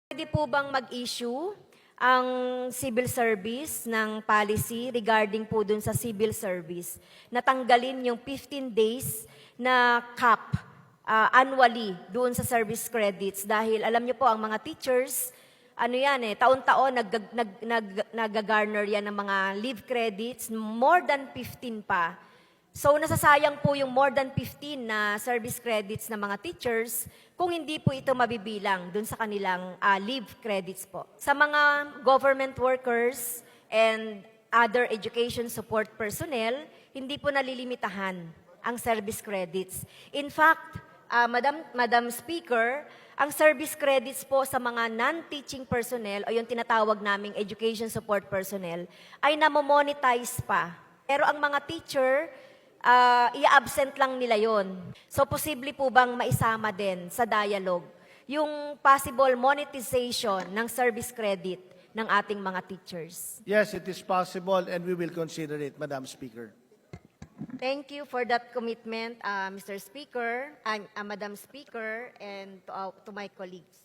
Pwede po bang mag-issue ang civil service ng policy regarding po dun sa civil service? Natanggalin yung 15 days na cap annually doon sa service credits dahil alam niyo po ang mga teachers, ano yan taon-taon nag-garner yan ng mga leave credits, more than 15 pa. So nasasayang po yung more than 15 na service credits ng mga teachers kung hindi po ito mabibilang dun sa kanilang leave credits po. Sa mga government workers and other education support personnel, hindi po nalilimitahan ang service credits. In fact, Madam Speaker, ang service credits po sa mga non-teaching personnel o yung tinatawag naming education support personnel ay namomonetize pa. Pero ang mga teacher, i-absent lang nila yon. So, posible po bang maisama din sa dialogue yung possible monetization ng service credit ng ating mga teachers? Yes, it is possible and we will consider it, Madam Speaker. Thank you for that commitment, Mr. Speaker, Madam Speaker, and to my colleagues.